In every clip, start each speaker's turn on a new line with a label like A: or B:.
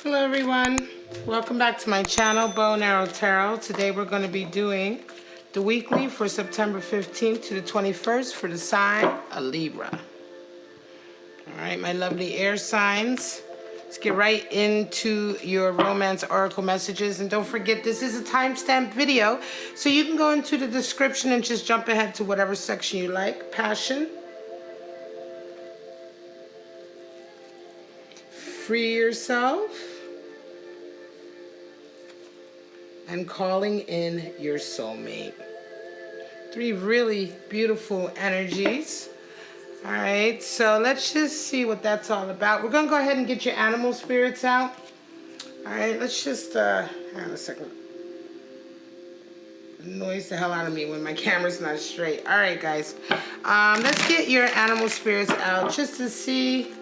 A: Hello everyone, welcome back to my channel, Bow and Arrow Tarot. Today we're going to be doing the weekly for September 15th to the 21st for the sign of Libra. Alright, my lovely air signs, let's get right into your romance oracle messages. And don't forget, this is a timestamp video, so you can go into the description and just jump ahead to whatever section you like. Passion, free yourself, and calling in your soulmate. Three really beautiful energies. All right, so let's just see what that's all about. We're gonna go ahead and get your animal spirits out. All right, let's just, hang on a second. It annoys the hell out of me when my camera's not straight. All right, guys, let's get your animal spirits out just to see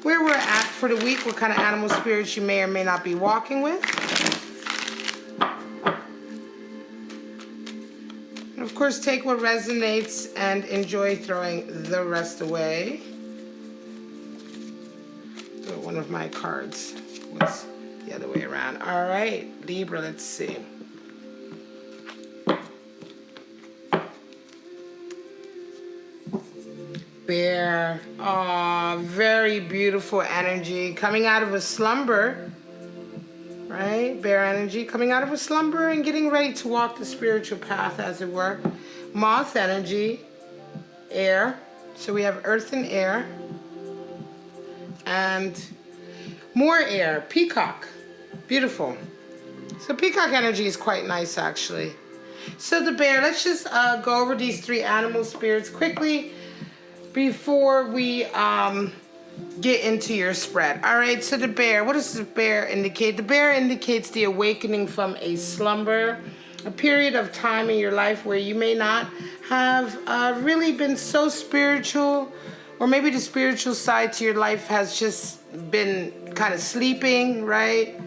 A: where we're at for the week, what kind of animal spirits you may or may not be walking with. And of course, take what resonates and enjoy throwing the rest away. So one of my cards was the other way around. All right, Libra, let's see. Bear, oh, very beautiful energy coming out of a slumber, right? Bear energy coming out of a slumber and getting ready to walk the spiritual path, as it were. Moth energy, air. So we have earth and air. And more air, peacock, beautiful. So peacock energy is quite nice, actually. So the bear, let's just go over these three animal spirits quickly before we get into your spread. All right, so the bear, what does the bear indicate? The bear indicates the awakening from a slumber, a period of time in your life where you may not have really been so spiritual, or maybe the spiritual side to your life has just been kind of sleeping, right?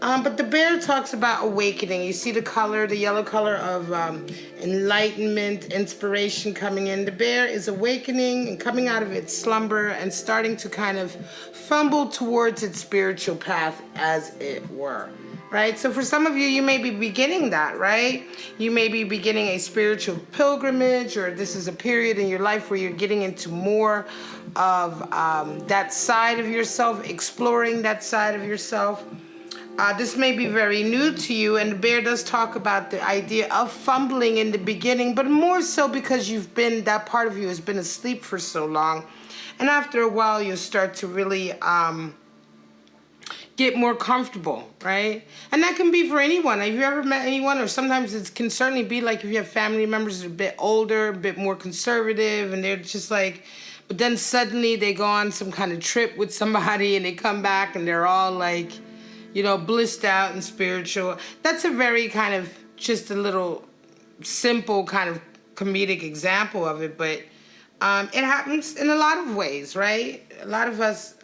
A: But the bear talks about awakening. You see the color, the yellow color of enlightenment, inspiration coming in. The bear is awakening and coming out of its slumber and starting to kind of fumble towards its spiritual path, as it were, right? So for some of you, you may be beginning that, right? You may be beginning a spiritual pilgrimage, or this is a period in your life where you're getting into more of that side of yourself, exploring that side of yourself. This may be very new to you, and the bear does talk about the idea of fumbling in the beginning, but more so because that part of you has been asleep for so long. And after a while, you'll start to really get more comfortable, right? And that can be for anyone. Have you ever met anyone, or sometimes it can certainly be like if you have family members that are a bit older, a bit more conservative, and they're just like, but then suddenly they go on some kind of trip with somebody and they come back and they're all like, you know, blissed out and spiritual. That's a very kind of, just a little simple kind of comedic example of it, but it happens in a lot of ways, right? A lot of us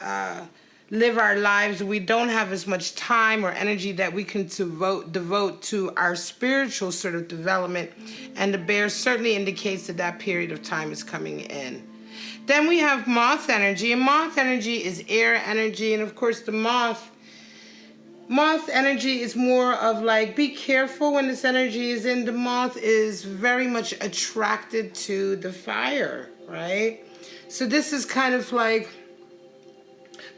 A: live our lives, we don't have as much time or energy that we can devote to our spiritual sort of development, and the bear certainly indicates that that period of time is coming in. Then we have moth energy, and moth energy is air energy, and of course the moth energy is more of like, be careful when this energy is in. The moth is very much attracted to the fire, right? So this is kind of like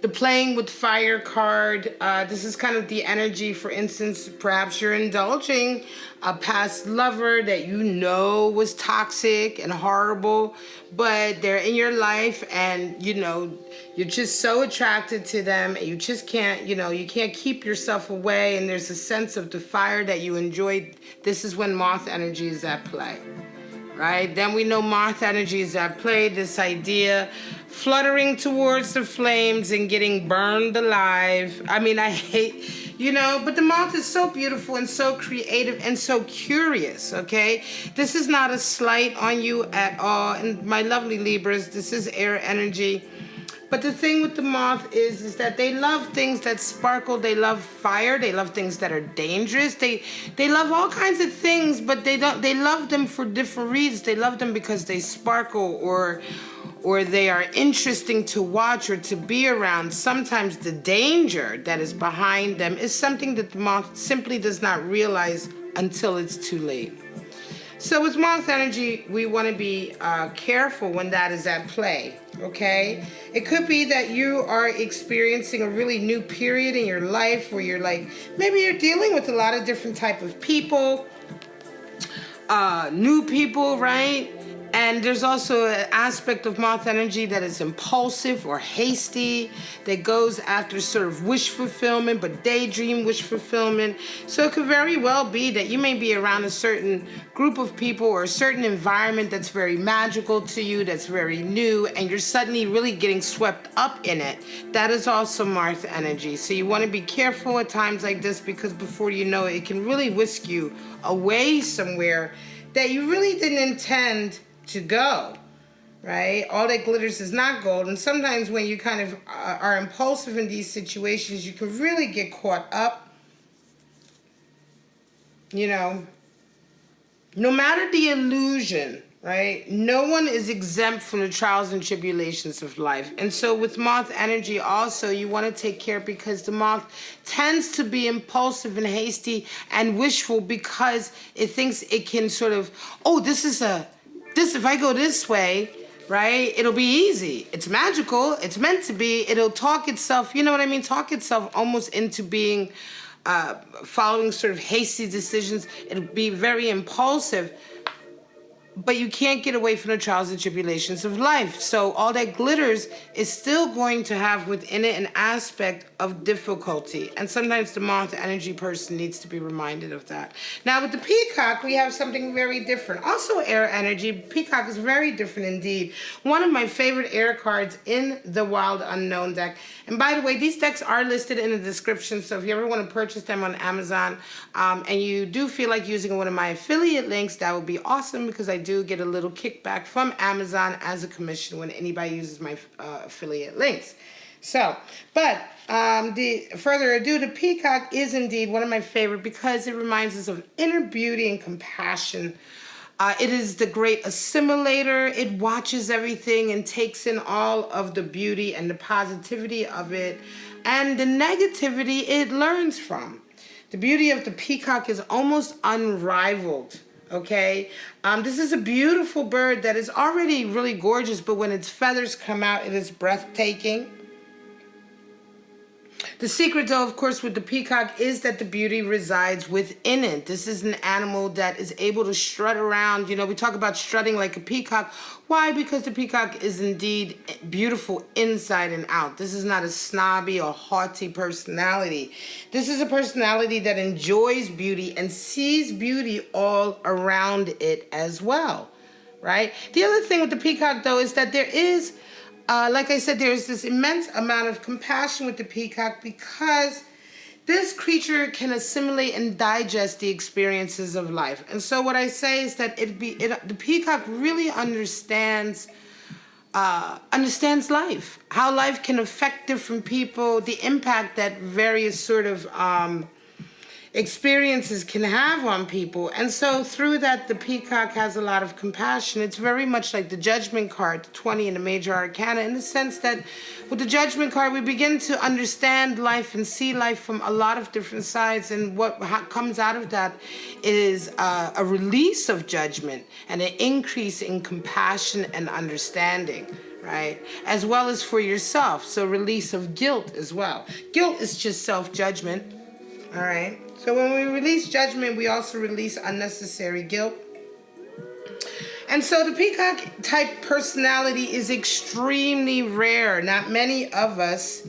A: the playing with fire card. This is kind of the energy, for instance, perhaps you're indulging a past lover that you know was toxic and horrible, but they're in your life and, you know, you're just so attracted to them and you just can't, you know, you can't keep yourself away, and there's a sense of the fire that you enjoyed. This is when moth energy is at play, right? Then we know moth energy is at play, this idea fluttering towards the flames and getting burned alive. I mean, I hate, you know, but the moth is so beautiful and so creative and so curious, okay? This is not a slight on you at all. And my lovely Libras, this is air energy. But the thing with the moth is that they love things that sparkle. They love fire. They love things that are dangerous. They love all kinds of things, but they love them for different reasons. They love them because they sparkle, or or they are interesting to watch or to be around, sometimes the danger that is behind them is something that the moth simply does not realize until it's too late. So with moth energy, we want to be careful when that is at play, okay? It could be that you are experiencing a really new period in your life where you're like, maybe you're dealing with a lot of different type of people, new people, right? And there's also an aspect of moth energy that is impulsive or hasty, that goes after sort of wish fulfillment, but daydream wish fulfillment. So it could very well be that you may be around a certain group of people or a certain environment that's very magical to you, that's very new, and you're suddenly really getting swept up in it. That is also moth energy. So you want to be careful at times like this, because before you know it, it can really whisk you away somewhere that you really didn't intend to go, right? All that glitters is not gold. And sometimes when you kind of are impulsive in these situations, you can really get caught up. You know, no matter the illusion, right? No one is exempt from the trials and tribulations of life. And so with moth energy also, you want to take care, because the moth tends to be impulsive and hasty and wishful, because it thinks it can sort of, oh, if I go this way, right, it'll be easy. It's magical. It's meant to be. It'll talk itself, you know what I mean? Talk itself almost into being, following sort of hasty decisions. It'll be very impulsive. But you can't get away from the trials and tribulations of life. So all that glitters is still going to have within it an aspect of difficulty. And sometimes the moth energy person needs to be reminded of that. Now with the peacock, we have something very different. Also air energy. Peacock is very different indeed. One of my favorite air cards in the Wild Unknown deck. And by the way, these decks are listed in the description. So if you ever want to purchase them on Amazon, and you do feel like using one of my affiliate links, that would be awesome, because I do get a little kickback from Amazon as a commission when anybody uses my affiliate links. So, but the further ado, the peacock is indeed one of my favorite, because it reminds us of inner beauty and compassion. It is the great assimilator. It watches everything and takes in all of the beauty and the positivity of it, and the negativity it learns from. The beauty of the peacock is almost unrivaled. Okay, this is a beautiful bird that is already really gorgeous, but when its feathers come out, it is breathtaking. The secret, though, of course, with the peacock is that the beauty resides within it. This is an animal that is able to strut around. You know, we talk about strutting like a peacock. Why? Because the peacock is indeed beautiful inside and out. This is not a snobby or haughty personality. This is a personality that enjoys beauty and sees beauty all around it as well, right? The other thing with the peacock, though, is that there is, like I said, there's this immense amount of compassion with the peacock, because this creature can assimilate and digest the experiences of life. And so what I say is that the peacock really understands life, how life can affect different people, the impact that various sort of experiences can have on people. And so through that, the peacock has a lot of compassion. It's very much like the Judgment card, the 20 in the Major Arcana, in the sense that with the Judgment card, we begin to understand life and see life from a lot of different sides. And what comes out of that is a release of judgment and an increase in compassion and understanding, right? As well as for yourself. So release of guilt as well. Guilt is just self-judgment, all right? So when we release judgment, we also release unnecessary guilt. And so the peacock type personality is extremely rare. Not many of us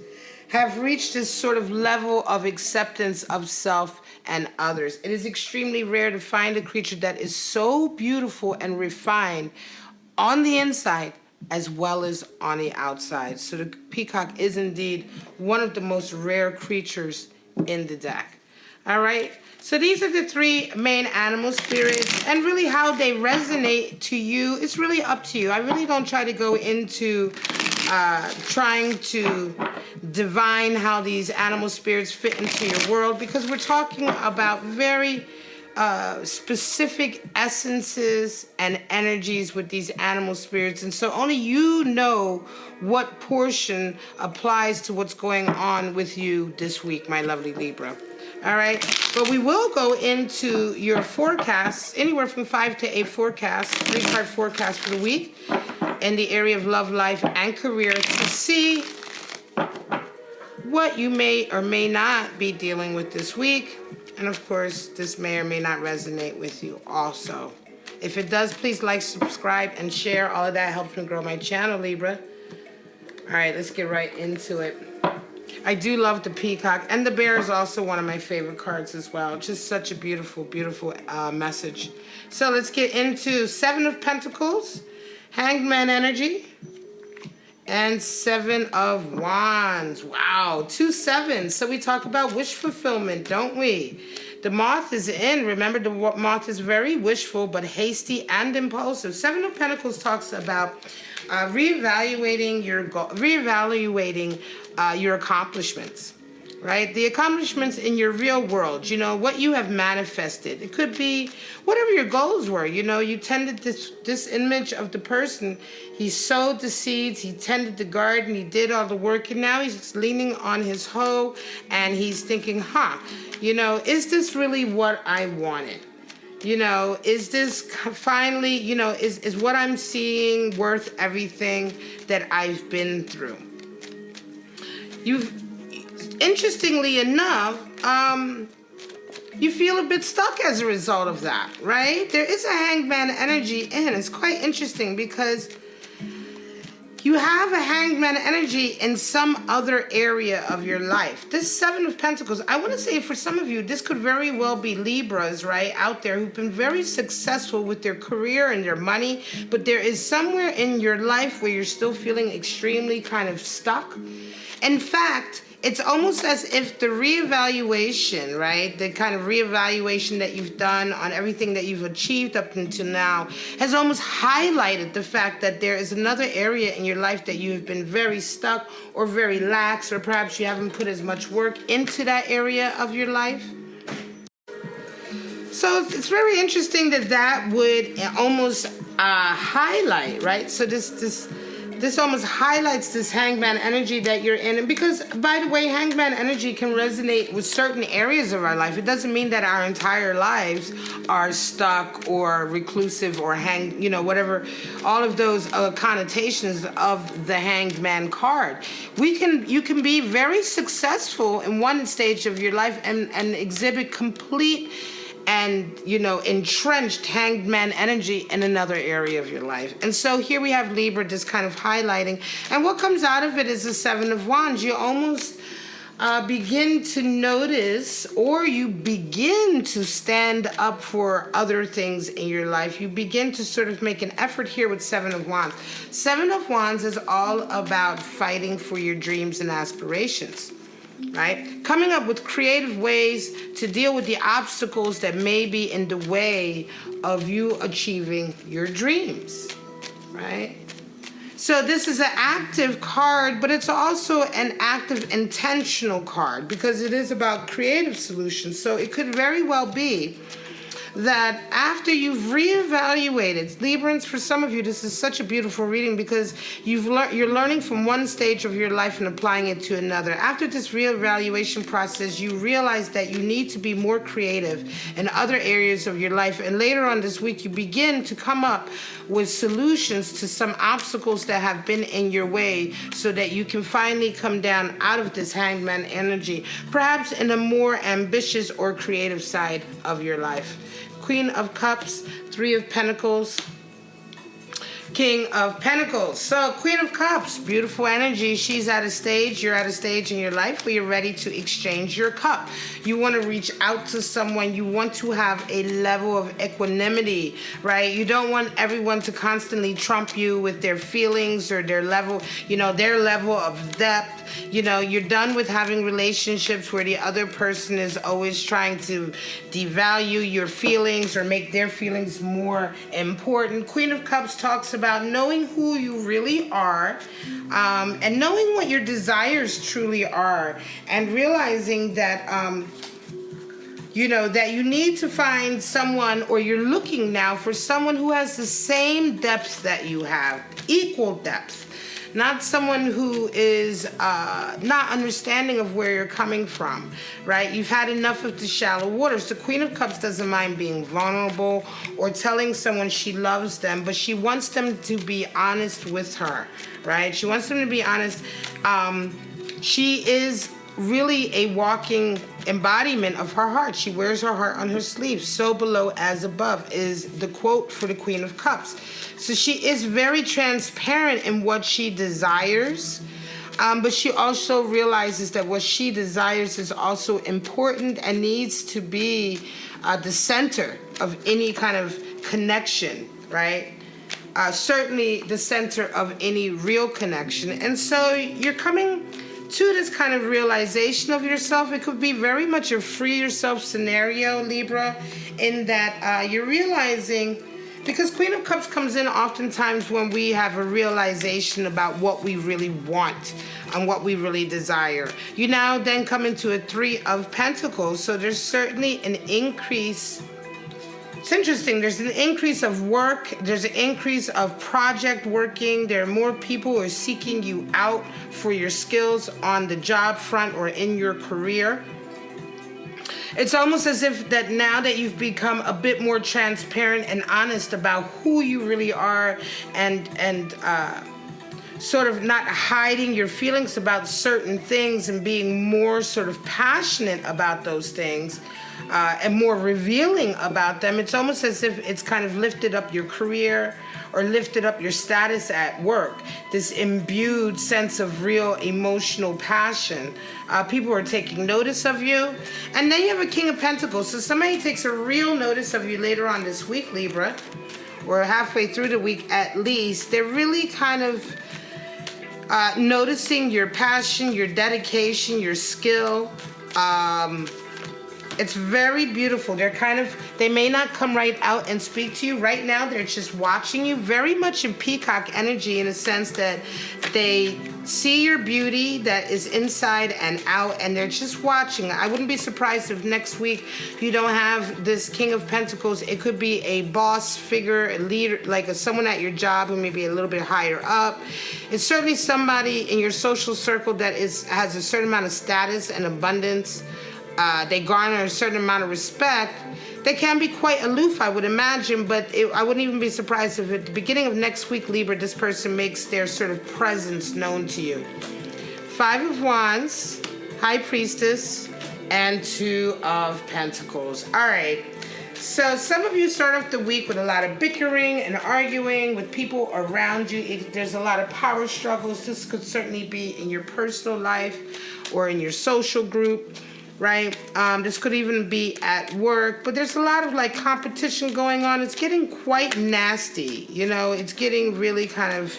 A: have reached this sort of level of acceptance of self and others. It is extremely rare to find a creature that is so beautiful and refined on the inside as well as on the outside. So the peacock is indeed one of the most rare creatures in the deck. All right, so these are the three main animal spirits, and really how they resonate to you, it's really up to you. I really don't try to go into trying to divine how these animal spirits fit into your world, because we're talking about very specific essences and energies with these animal spirits, and so only you know what portion applies to what's going on with you this week, my lovely Libra. All right, but we will go into your forecasts, anywhere from 5 to 8 forecasts, 3-card forecast for the week in the area of love, life, and career, to see what you may or may not be dealing with this week. And of course, this may or may not resonate with you also. If it does, please like, subscribe, and share. All of that helps me grow my channel, Libra. All right, let's get right into it. I do love the peacock, and the bear is also one of my favorite cards as well. Just such a beautiful, beautiful message. So let's get into 7 of Pentacles, Hanged Man energy, and 7 of Wands. Wow, 2 sevens. So we talk about wish fulfillment, don't we? The moth is in. Remember, the moth is very wishful, but hasty and impulsive. 7 of Pentacles talks about reevaluating your accomplishments, right? The accomplishments in your real world, you know, what you have manifested. It could be whatever your goals were. You know, you tended this image of the person. He sowed the seeds, he tended the garden, he did all the work, and now he's leaning on his hoe and he's thinking, you know, is this really what I wanted? You know, is this finally, you know, is what I'm seeing worth everything that I've been through? Interestingly enough, you feel a bit stuck as a result of that, right? There is a Hanged Man energy in. It's quite interesting because you have a Hanged Man energy in some other area of your life. This 7 of Pentacles, I want to say for some of you, this could very well be Libras, right, out there who've been very successful with their career and their money, but there is somewhere in your life where you're still feeling extremely kind of stuck. In fact, it's almost as if the reevaluation, right, the kind of reevaluation that you've done on everything that you've achieved up until now has almost highlighted the fact that there is another area in your life that you've been very stuck or very lax, or perhaps you haven't put as much work into that area of your life. So it's very interesting that would almost highlight, right? So this almost highlights this Hanged Man energy that you're in. And because, by the way, Hanged Man energy can resonate with certain areas of our life. It doesn't mean that our entire lives are stuck or reclusive or hanged, you know, whatever, all of those connotations of the Hanged Man card. You can be very successful in one stage of your life and exhibit complete and, you know, entrenched Hanged Man energy in another area of your life. And so here we have Libra just kind of highlighting. And what comes out of it is the 7 of Wands. You almost begin to notice, or you begin to stand up for other things in your life. You begin to sort of make an effort here with 7 of Wands. 7 of Wands is all about fighting for your dreams and aspirations, right? Coming up with creative ways to deal with the obstacles that may be in the way of you achieving your dreams, right? So this is an active card, but it's also an active intentional card because it is about creative solutions. So it could very well be that after you've reevaluated, Librans, for some of you, this is such a beautiful reading because you're learning from one stage of your life and applying it to another. After this reevaluation process, you realize that you need to be more creative in other areas of your life. And later on this week, you begin to come up with solutions to some obstacles that have been in your way so that you can finally come down out of this Hanged Man energy, perhaps in a more ambitious or creative side of your life. Queen of Cups, 3 of Pentacles, King of Pentacles. So Queen of Cups, beautiful energy. She's at a stage, you're at a stage in your life where you're ready to exchange your cup. You want to reach out to someone. You want to have a level of equanimity, right? You don't want everyone to constantly trump you with their feelings or their level, you know, their level of depth. You know, you're done with having relationships where the other person is always trying to devalue your feelings or make their feelings more important. Queen of Cups talks about knowing who you really are, and knowing what your desires truly are, and realizing that you know, that you need to find someone, or you're looking now for someone who has the same depth that you have, equal depth. Not someone who is not understanding of where you're coming from, right? You've had enough of the shallow waters. The Queen of Cups doesn't mind being vulnerable or telling someone she loves them, but she wants them to be honest with her, right? She wants them to be honest. She is really a walking embodiment of her heart. She wears her heart on her sleeve. So below as above is the quote for the Queen of Cups. So she is very transparent in what she desires, but she also realizes that what she desires is also important and needs to be the center of any kind of connection, right? Certainly the center of any real connection. And so you're coming to this kind of realization of yourself. It could be very much a free yourself scenario, Libra, in that you're realizing, because Queen of Cups comes in oftentimes when we have a realization about what we really want and what we really desire. You now then come into a Three of Pentacles, so there's certainly an increase. It's interesting, there's an increase of work, there's an increase of project working, there are more people who are seeking you out for your skills on the job front or in your career. It's almost as if that now that you've become a bit more transparent and honest about who you really are, and sort of not hiding your feelings about certain things and being more sort of passionate about those things, and more revealing about them, it's almost as if it's kind of lifted up your career or lifted up your status at work. This imbued sense of real emotional passion. People are taking notice of you. And then you have a King of Pentacles. So somebody takes a real notice of you later on this week, Libra, or halfway through the week at least. They're really kind of noticing your passion, your dedication, your skill. It's very beautiful. They may not come right out and speak to you. Right now, they're just watching you, very much in peacock energy, in a sense that they see your beauty that is inside and out, and they're just watching. I wouldn't be surprised if next week you don't have this King of Pentacles. It could be a boss figure, a leader, like someone at your job who may be a little bit higher up. It's certainly somebody in your social circle that has a certain amount of status and abundance. They garner a certain amount of respect. They can be quite aloof, I would imagine, but I wouldn't even be surprised if at the beginning of next week, Libra, this person makes their sort of presence known to you. Five of Wands, High Priestess, and Two of Pentacles. All right. So some of you start off the week with a lot of bickering and arguing with people around you. There's a lot of power struggles. This could certainly be in your personal life or in your social group. Right? This could even be at work, but there's a lot of like competition going on. It's getting quite nasty, you know, it's getting really kind of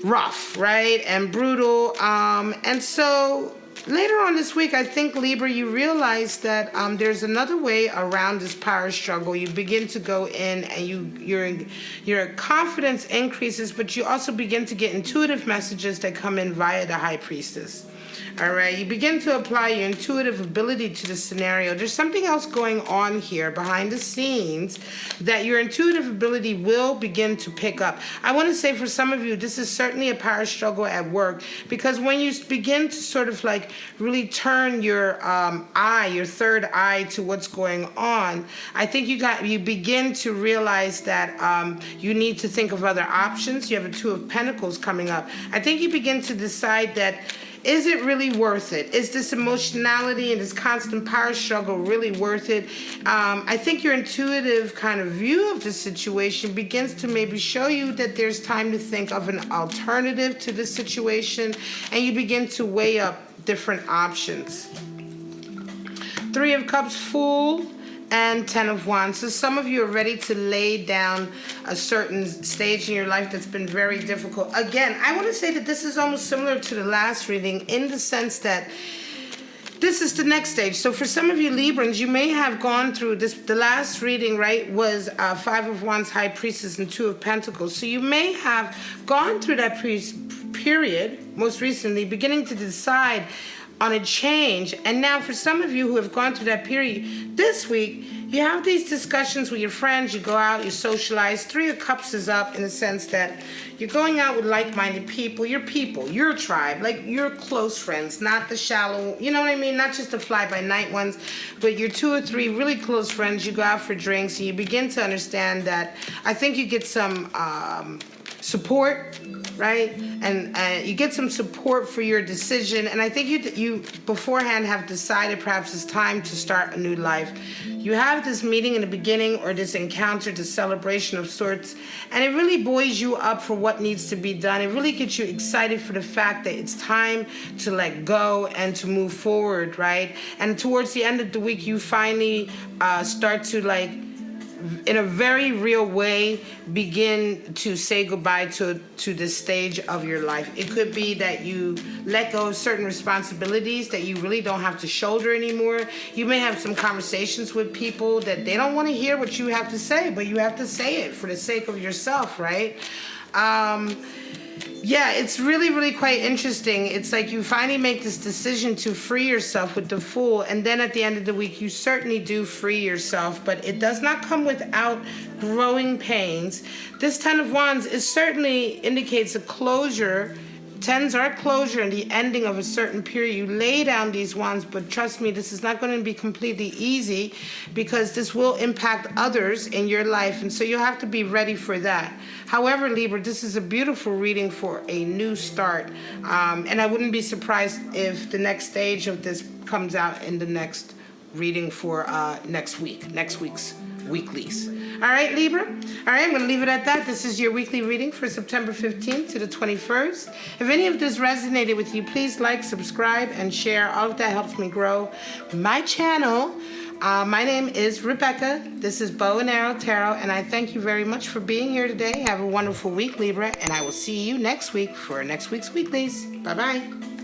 A: rough, right? And brutal. And so later on this week, I think, Libra, you realize that there's another way around this power struggle. You begin to go in and your confidence increases, but you also begin to get intuitive messages that come in via the High Priestess. All right, you begin to apply your intuitive ability to the scenario. There's something else going on here behind the scenes that your intuitive ability will begin to pick up. I want to say for some of you, this is certainly a power struggle at work, because when you begin to sort of like really turn your your third eye to what's going on, I think you begin to realize that you need to think of other options. You have a Two of Pentacles coming up. I think you begin to decide that, is it really worth it? Is this emotionality and this constant power struggle really worth it? I think your intuitive kind of view of the situation begins to maybe show you that there's time to think of an alternative to this situation, and you begin to weigh up different options. Three of Cups, Fool, and Ten of Wands. So some of you are ready to lay down a certain stage in your life that's been very difficult. Again, I want to say that this is almost similar to the last reading in the sense that this is the next stage. So for some of you Librans, you may have gone through this. The last reading, right, was Five of Wands, High Priestess, and Two of Pentacles. So you may have gone through that period most recently, beginning to decide, on a change. And now for some of you who have gone through that period, this week, you have these discussions with your friends, you go out, you socialize. 3 of Cups is up in the sense that you're going out with like-minded people, your tribe, like your close friends, not the shallow, you know what I mean? Not just the fly-by-night ones, but your 2 or 3 really close friends. You go out for drinks and you begin to understand that I think you get some support, right? And you get some support for your decision. And I think you beforehand have decided perhaps it's time to start a new life. You have this meeting in the beginning, or this encounter, this celebration of sorts, and it really buoys you up for what needs to be done. It really gets you excited for the fact that it's time to let go and to move forward, right? And towards the end of the week, you finally start to, like, in a very real way, begin to say goodbye to this stage of your life. It could be that you let go of certain responsibilities that you really don't have to shoulder anymore. You may have some conversations with people that they don't want to hear what you have to say, but you have to say it for the sake of yourself, right? Yeah, it's really, really quite interesting. It's like you finally make this decision to free yourself with the Fool, and then at the end of the week, you certainly do free yourself, but it does not come without growing pains. This Ten of Wands certainly indicates a closure. Tens are closure and the ending of a certain period. You lay down these wands, but trust me, this is not going to be completely easy, because this will impact others in your life, and so you have to be ready for that. However, Libra, this is a beautiful reading for a new start, and I wouldn't be surprised if the next stage of this comes out in the next reading for next week's weeklies. All right, Libra? All right, I'm going to leave it at that. This is your weekly reading for September 15th to the 21st. If any of this resonated with you, please like, subscribe, and share. All of that helps me grow my channel. My name is Rebecca. This is Bow and Arrow Tarot, and I thank you very much for being here today. Have a wonderful week, Libra, and I will see you next week for next week's weeklies. Bye-bye.